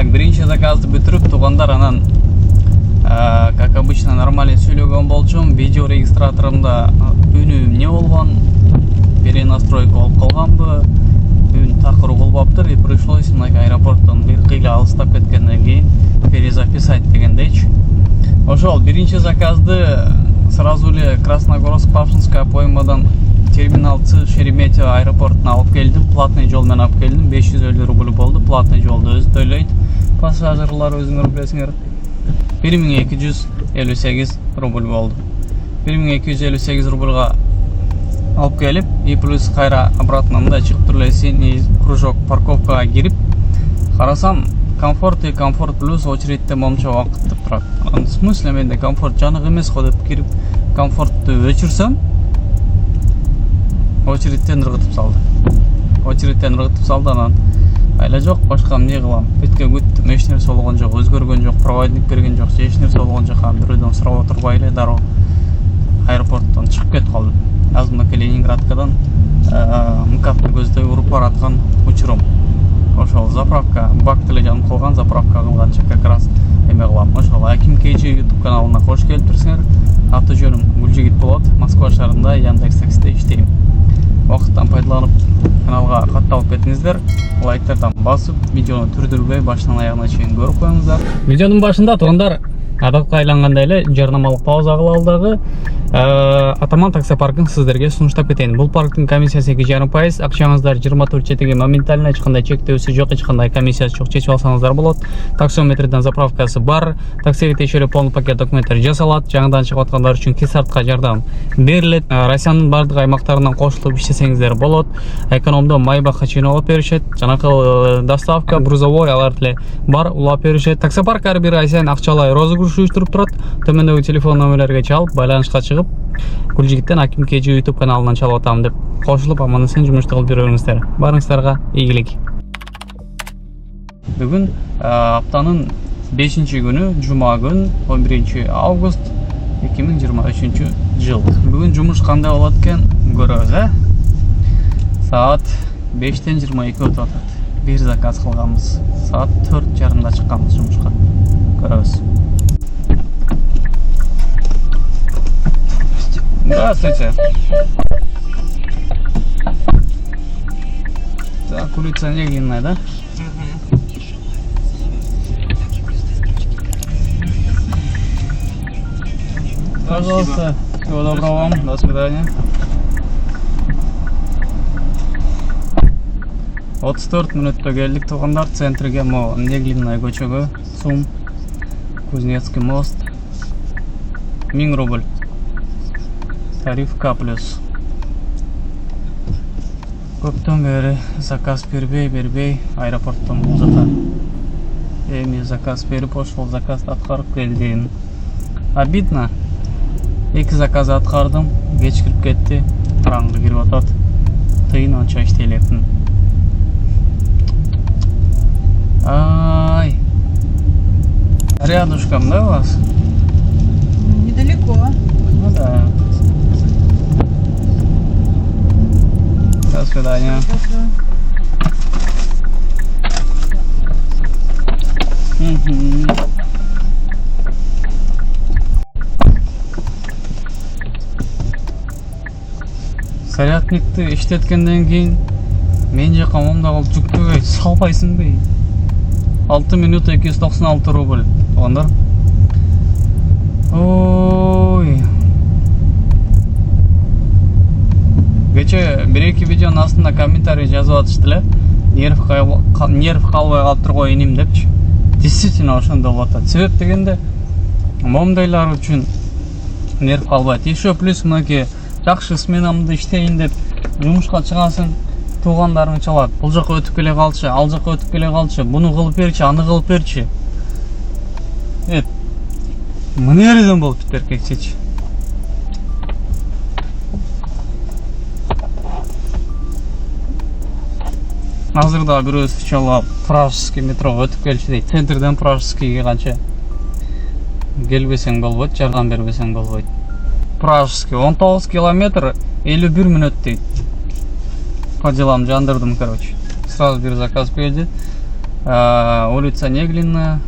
Так, биринчи заказды бүтүрүп туугандар анан как обычно нормально сүйлөгөн болчумун. Видео регистраторумда үнү эмне болгон, перенастройка болуп калганбы, үн такыр болбоптур и пришлось мына аэропорттон бир кыйла алыстап кеткенден кийин перезаписать дегендейчи. Ошол биринчи заказды сразу эле Красногорск-Павшинская поймадан терминал Ц Шереметьево аэропортуна алып келдим. Платный жол менен алып келдим. 550 рубль болду. Платный жолду өзү төлөйт. Пассажирлар өзүңөр билесиңер. 1258 рубль болду. 1258 рубльга алып келип, и плюс кайра обратно мындай чыгып туруп эле синий кружок парковкага кирип, карасам комфорт плюс очередьте момча убакыт деп турат. В смысле менде комфорт жанык эмес го деп кирип, комфортту өчүрсөм, очередьтен ыргытып салды. Анан айла жок, башка эмне кылам? Бүткө күттүм, эч нерсе болгон жок, өзгөргөн жок, проводник берген жок, эч нерсе болгон жок. Бирөөдөн сурап отурбай эле дароо аэропорттон чыгып кетип калдым. Азыркы Ленинградкадан МКАПты көздөй уруп бараткан учурум. Ошол заправка, бак деле жанып калган, заправка кылганча как раз эме кылам. Ошол Аким KG YouTube каналына кош келиптирсиңер. Аты жөнүм Гүлжигит болот. Москва шаарында Яндекс.Таксиде иштейм. Убакыттан пайдаланып каналга катталып кетиңиздер. Лайктардан басып, видеону түрдүрбөй башынан аягына чейин көрүп коюңуздар. Видеонун башында туугандар адатка айлангандай эле жарнамалык пауза кылалы дагы. Атаман таксопаркын сиздерге сунуштап кетейин. Бул парктын комиссиясы 2,5%, акчаңыздар 24 четиге моментально, эч кандай чектөөсү жок, эч кандай комиссиясы жок, чечип алсаңыздар болот. Таксометрден заправкасы бар, таксиге тиешелүү полный пакет документтер жасалат, жаңыдан чыгып аткандар үчүн кесартка жардам берилет. Россиянын бардык аймактарынан кошулуп иштесеңиздер болот. Экономдо майбакка чейин алып беришет, жанакы доставка, грузовой алар деле бар, улап беришет. Таксопарк ар бир ай сайын акчалай розыгрыш уюштуруп турат. Төмөндөгү телефон номерлерге чалып, байланышка чыгып, Гүлжигиттен Аким KG YouTube каналынан чалып атам деп кошулуп, аман-эсен жумушту кылып жүрүңүздөр. Барыңыздарга ийгилик. Бүгүн аптанын 5-күнү, жума күн, 11 август 2023 жыл. Бүгүн жумуш кандай болот экен көрөбүз, Саат 5-тен 22 өтүп атат. Бир заказ кылганбыз. Саат 4:30 чыкканбыз жумушка. Көрөбүз. Здравствуйте. Так, курица негинная, да? Пожалуйста. Всего доброго вам. До свидания. 34 мүнөттө келдик туугандар, центрге, мо Неглинная көчөгө, Сум, Кузнецкий мост. 1000 рубль. Тариф К+. Көптөн бери заказ бербей, аэропорттон бул жака. Эми заказ берип, ошол заказды аткарып келдим. Обидно. 2 заказ аткардым, кеч кирип кетти, караңгы кирип атат. Тыйын анча иштей электим. Ай. Рядышком, да, у вас? Недалеко. Ну да. До свидания. Зарядникти иштеткенден кийин мен жака момда калып жүктөбөй салбайсыңбы? 6 минут 296 рубль. Туугандар. Ой. Кече 1-2 видеонун астында комментарий жазып атышты эле. Нерв калбай калыптыр го иним депчи. Действительно ошондой болот атат. Себеп дегенде момдайлар үчүн нерв калбайт. Еще плюс мынакей жакшы сменамды иштейин деп жумушка чыгасың, туугандарың чалат. Бул жака өтүп келе калчы, ал жака өтүп келе калчы, буну кылып берчи, аны кылып берчи. Мынерден болуп эркекчечи. Азырда бирөөсү чалап Пражский метрого өтүп келчи дейт. Центрден Пражскийге канча келбесең болбойт, жардам бербесең болбойт. Пражский 19 километр 51 мүнөт дейт. По делам жандырдым, короче. Сразу бир заказ берди. улица Неглинная,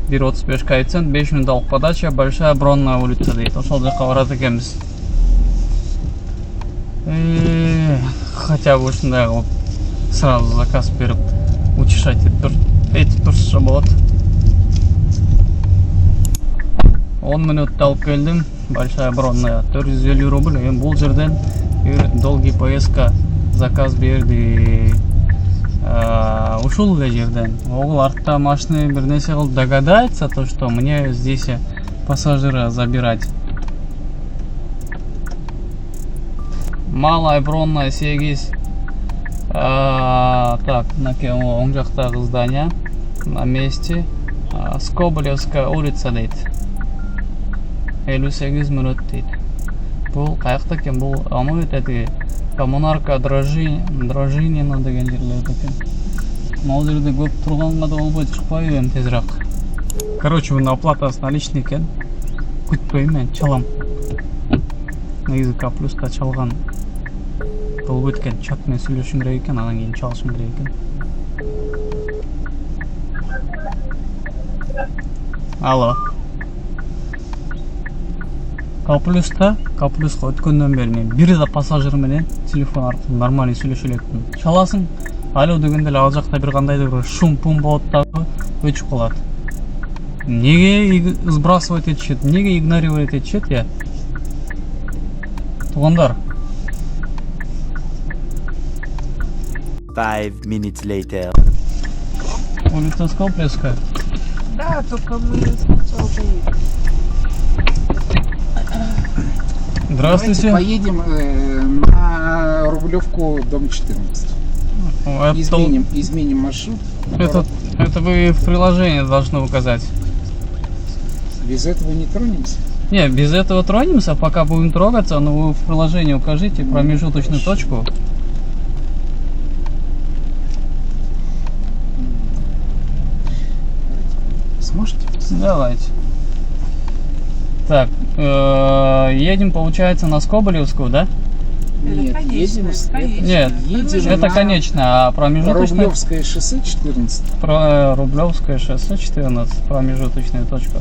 1.35 коэффициент, 5 минуталық подача, большая бронная улица дейді. Ошол жаққа барат экенбиз. Хотя бы ушундай кылып сразу заказ берип учушать этип турса болот. 10 минутта алып келдим. Большая бронная 450 рубль. Эми бул жерден долгий поездка заказ берди. Ушул эле жерден. Огул артта машины бир нерсе кылып догадается, то что мне здесь пассажира забирать. Малая бронная 8. Так, оң жактагы здание на месте. Скобелевская улица дейт. 58 минут дейт. Бул каякта экен? Бул аны өтөтү. Коммунарка Дрожинина деген жерлерде экен. Могу жерде көп турганга да болбойт, чыкпай берем тезирак. Короче, мына оплата с наличный экен. Күтпөйм мен, чалам. Негизи К+ка чалган болбойт экен. Чат менен сүйлөшүм керек экен, анан кийин чалышым керек экен. Алло. К+ка өткөндөн бери мен бир да пассажир менен телефон аркылуу нормальный сүйлөшө элекмин. Чаласың, алло дегенде эле ал жакта бир кандайдыр бир шум-пум болот дагы өчүп калат. Неге сбрасывать этишет, неге игнорировать этишет я? Туугандар. 5 minutes later. Улица Скоплевская. Да, только мы сначала поедем. Здравствуйте. Давайте поедем на Рублевку, дом 14. Изменим маршрут. Это вы в приложении должны указать. Без этого не тронемся? Не, без этого тронемся, пока будем трогаться, но вы в приложении укажите промежуточную точку. Сможете? Давайте. Так, едем, получается, на Скобелевскую, да? Нет, едем. Нет, едем это на конечно, а промежуточная... Рублевское шоссе 14. Рублевское шоссе 14, промежуточная точка.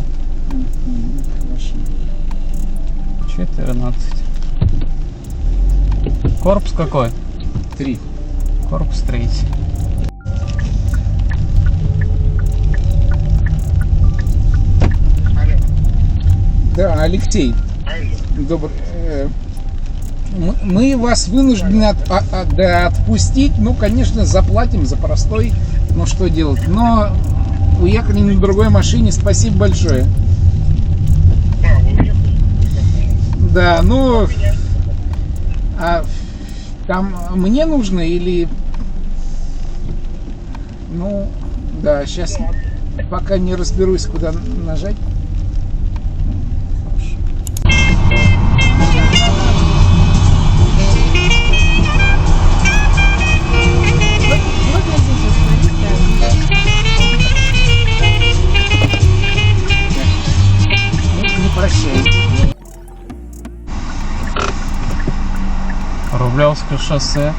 Хорошо. 14. Корпус какой? 3. Корпус 3. Да, Алексей. Добрый. Мы вас вынуждены отпустить. Ну, конечно, заплатим за простой. Ну, что делать? Но уехали на другой машине. Спасибо большое. Да, ну... там мне нужно или... Ну, да, сейчас пока не разберусь, куда нажать. Рублевское шоссе.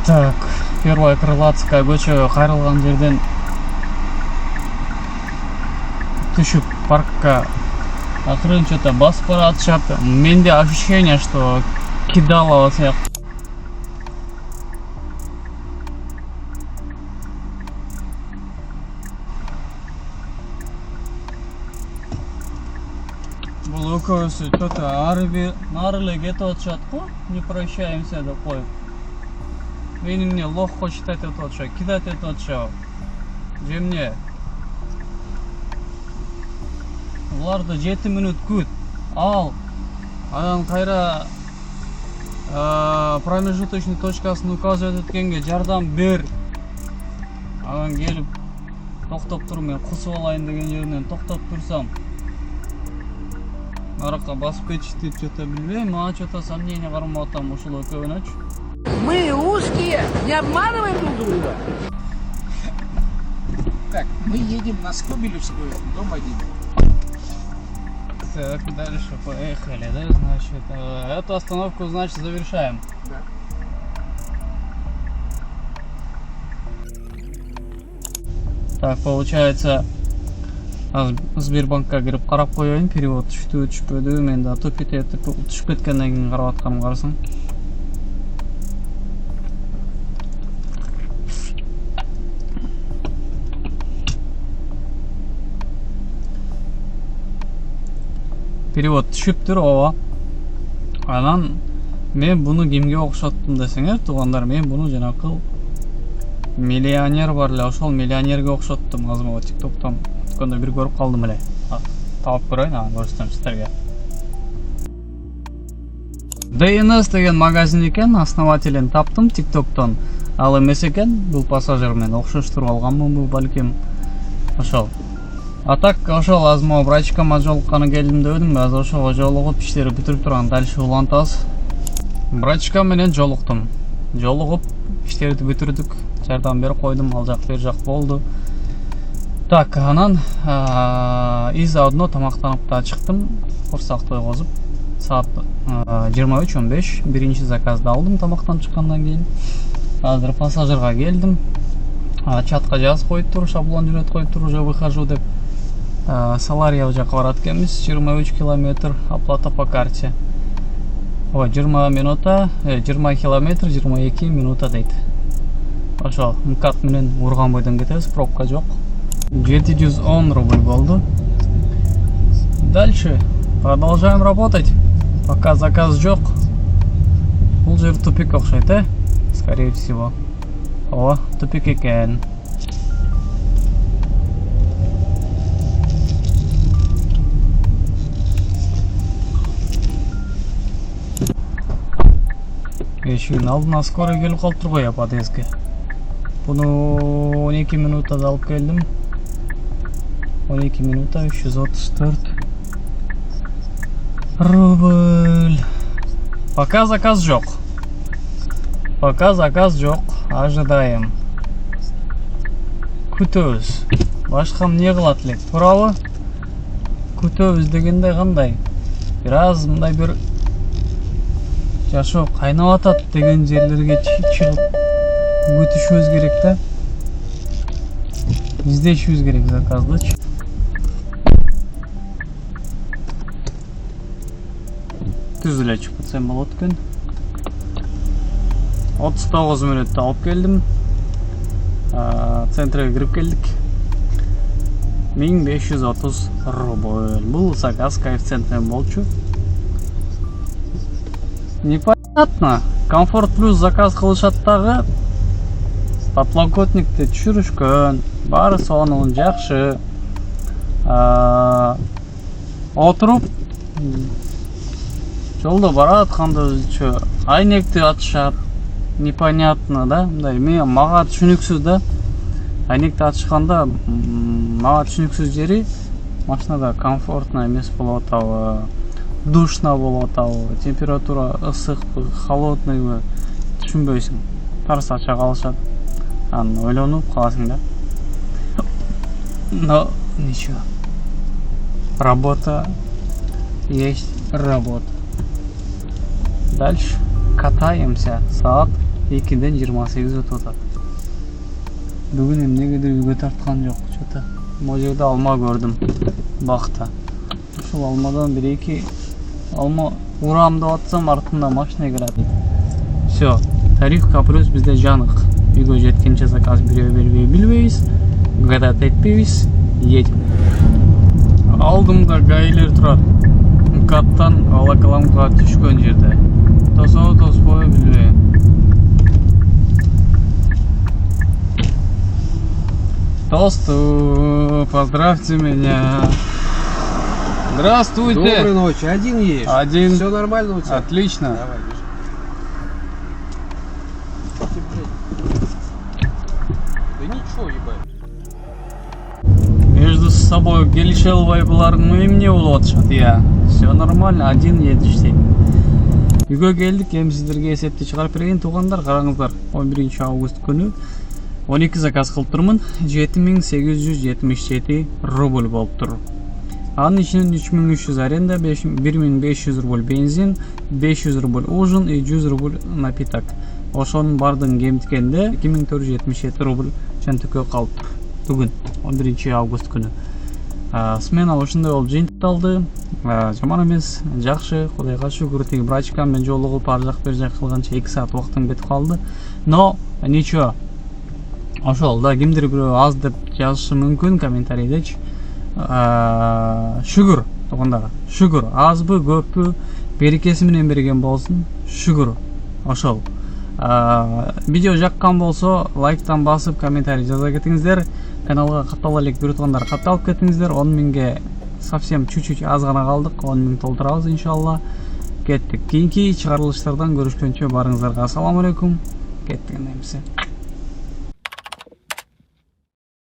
Так, первая крылатская көчө кайрылган жерден түшүп паркка акырын что-то басып баратышат. Менде ощущение, что кидалово сыяктуу. Бул экөөсү что-то ары эле кетип атышат го. Не прощаемся деп коюп. Мени эмне лохко считать этип атышат, кидать этип атышат. Же эмне? Буларды 7 минут күт. Ал. Анан кайра промежуточный точкасын указывать эткенге жардам бер. Анан келип токтоп туруп мен кусуп алайын деген жеринен токтоп турсам. Аракка басып кетишти деп что-то билбейм, ага что-то сомнение кармап атам ушул экөөнөчү. Мы узкие, не обманываем друг друга. Так, мы едем на Скобелевскую, дом 1. Так, дальше поехали, да, значит, эту остановку, значит, завершаем. Да. Так, получается, Сбербанкка кирип карап коеюн, перевод түштүбү түшпөдү, мен да тупит этип түшүп кеткенден кийин карап атканым карасаң. Перевод түшүптүр, ооба. Анан мен буну кимге окшоттум десеңер, туугандар, мен буну жанакы миллионер бар эле, ошол миллионерге окшоттум. Азыр могу TikToктон өткөндө бир көрүп калдым эле. Таап көрөйүн, анан көрсөтөм сиздерге. DNS деген магазин экен, основателин таптым TikToктон. Ал эмес экен, бул пассажир менен окшоштуруп алганмын бул балким. Ошол. А так, ошол азыр могу врачкама жолукканы келдим дебедимби, азыр ошого жолугуп иштери бүтүрүп турган, дальше улантабыз. Врачка менен жолуктум. Жолугуп иштерди бүтүрдүк, жардам берип койдум, ал жак бер жак болду. Так, анан заодно тамактанып да чыктым, курсак тойгозуп. Саат 23:15 биринчи заказды алдым тамактан чыккандан кийин. Азыр пассажирга келдим. Чатка жазып коюп тур, шаблон жөнөтүп коюп тур, уже выхожу деп. Салария жака барат экенбиз, 23 километр, оплата по карте. 20 минута, 20 километр, 22 минута дейт. Ошол, МКАД менен урган бойдон кетебиз, пробка жок. 710 рубль болду. Дальше продолжаем работать, пока заказ жок. Бул жер тупик окшойт, скорее всего. О, тупик экен. Эшигин алдына скорый келип калыптыр го, я подъездге. Буну 12 минутада алып келдим. 12 минута 334 рубль. Пока заказ жок. Пока заказ жок. Ожидаем. Күтөбүз. Башка эмне кылат элек? Туурабы? Күтөбүз дегенде кандай? Бир аз мындай бир жашоо кайнап атат деген жерлерге чыгып күтүшүбүз керек да. Издешибиз керек заказды. Түз эле чыгып кетсем болот экен. 39 мүнөттө алып келдим. Центрге кирип келдик. 1530 рубль. Бул заказ коэффициентен болчу. Непонятно. Комфорт плюс заказ кылышат дагы. Подлокотникти түшүрүшкөн. Баары сонун жакшы. Отуруп жолдо баратканда өзүчө айнекти ачышат. Непонятно, да? Мен мага түшүнүксүз да. Айнекти ачышканда мага түшүнүксүз жери машинада комфортно эмес болуп атабы, душно болуп атабы, температура ысыкпы, холодныйбы түшүнбөйсүң. Тарс ача калышат. Анан ойлонуп каласың да. Но ничего. Работа есть работа. Дальше катаемся. Саат 2-ден 28 өтүп атат. Бүгүн эмнегедир үйгө тарткан жок. Что-то могу жерде алма көрдүм. Бакта. Ушул алмадан 1-2 алма урам деп атсам, артында машина келет. Все. Тариф плюс бизде жанык. Үйгө жеткенче заказ бербей билбейбиз. Гадат этпейбиз. Едем. Алдымда гаилер турат. МКАДтан Волоколамга түшкөн жерде. Тосоо тоспой билбейм. Тосту, поздравьте меня. Здравствуйте. Доброй ночи. Один едешь? Один. Все нормально у тебя? Отлично. Давай, бежи. Да ничего, ебать. Между собой келише албай булардын эмне болуп атышат, я. Все нормально, один едешь дейм. Үйгө келдик, эми сиздерге эсепти чыгарып берейин туугандар, караңыздар. 11 август күнү 12 заказ кылып турмун. 7877 рубль болуптур. Анын ичинен 3300 аренда, 1500 рубль бензин, 500 рубль ужин и 100 рубль напиток. Ошонун бардыгын кемиткенде 2477 рубль чөнтөккө калыптыр. бүгін 11 август күні. Смена ошындай болуп жыйынтыкталды. Жаман эмес, жакшы, Кудайга шүгүр. Тиги брачка мен жолугуп ар жак бер жак кылганча 2 саат убактым кетип калды. Но ничего. Ошол да кимдир бирөө аз деп жазышы мүмкүн комментарийдечи. Шүгүр туугандар. Шүгүр. Азбы, көппү, берекеси менен берген болсун. Шүгүр. Ошол. Видео жаккан болсо, лайктан басып, комментарий жаза кетиңиздер. Каналга каттала элек бир тургандар катталып кетиңиздер. 10 миңге совсем чуть-чуть аз гана калдык. 10 миң толтурабыз иншалла. Кеттик. Кийинки чыгарылыштардан көрүшкөнчө барыңыздарга ассаламу алейкум. Кеттик эмесе.